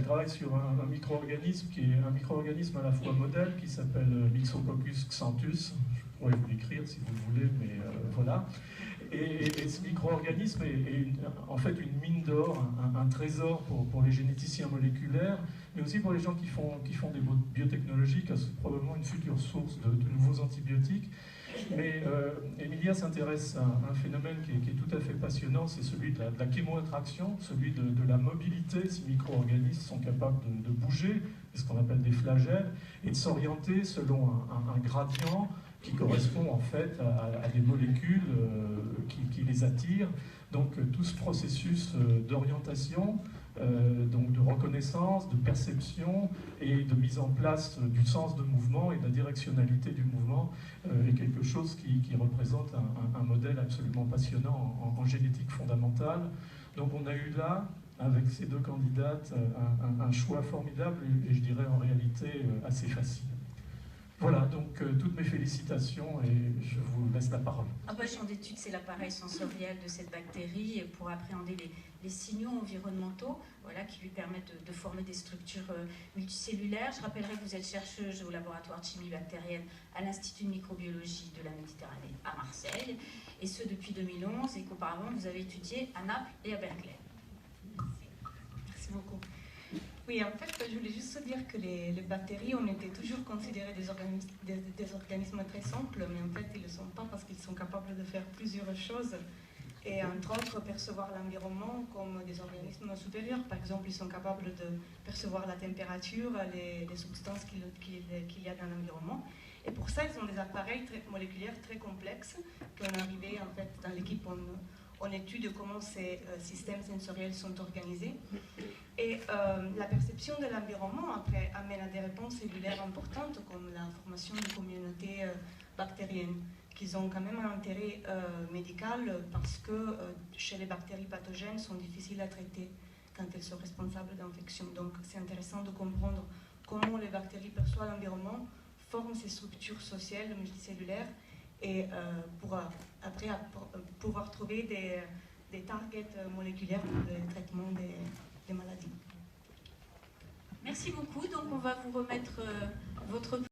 travaille sur un micro-organisme qui est un micro-organisme à la fois modèle qui s'appelle Myxococcus xanthus. Je pourrais vous l'écrire si vous voulez, mais voilà. Et ce micro-organisme est en fait une mine d'or, un trésor pour les généticiens moléculaires, mais aussi pour les gens qui font des biotechnologies, car c'est probablement une future source de nouveaux antibiotiques. Mais Emilia s'intéresse à un phénomène qui est tout à fait passionnant, c'est celui de la chémoattraction, celui de la mobilité. Ces micro-organismes sont capables de bouger, ce qu'on appelle des flagelles, et de s'orienter selon un gradient qui correspond en fait à des molécules qui les attirent. Donc tout ce processus d'orientation, donc de reconnaissance, de perception et de mise en place du sens de mouvement et de la directionnalité du mouvement est quelque chose qui représente un modèle absolument passionnant en génétique fondamentale. Donc on a eu là, avec ces deux candidates, un choix formidable et je dirais en réalité assez facile. Voilà, donc toutes mes félicitations et je vous laisse la parole. Un champ d'étude, c'est l'appareil sensoriel de cette bactérie pour appréhender les signaux environnementaux, voilà, qui lui permettent de former des structures multicellulaires. Je rappellerai que vous êtes chercheuse au laboratoire de chimie bactérienne à l'Institut de microbiologie de la Méditerranée à Marseille, et ce depuis 2011, et qu'auparavant vous avez étudié à Naples et à Berkeley. Merci beaucoup. Oui, en fait, je voulais juste dire que les bactéries, on était toujours considérés des organismes très simples, mais en fait, ils ne le sont pas parce qu'ils sont capables de faire plusieurs choses, et entre autres, percevoir l'environnement comme des organismes supérieurs. Par exemple, ils sont capables de percevoir la température, les substances qu'il y a dans l'environnement. Et pour ça, ils ont des appareils moléculaires très complexes qu'on est arrivé, en fait, dans l'équipe, on étude comment ces systèmes sensoriels sont organisés. Et la perception de l'environnement après amène à des réponses cellulaires importantes comme la formation de communautés bactériennes qui ont quand même un intérêt médical parce que chez les bactéries pathogènes sont difficiles à traiter quand elles sont responsables d'infections. Donc c'est intéressant de comprendre comment les bactéries perçoivent l'environnement, forment ces structures sociales multicellulaires et pour après pouvoir trouver des targets moléculaires pour le traitement des maladies. Merci beaucoup. Donc on va vous remettre votre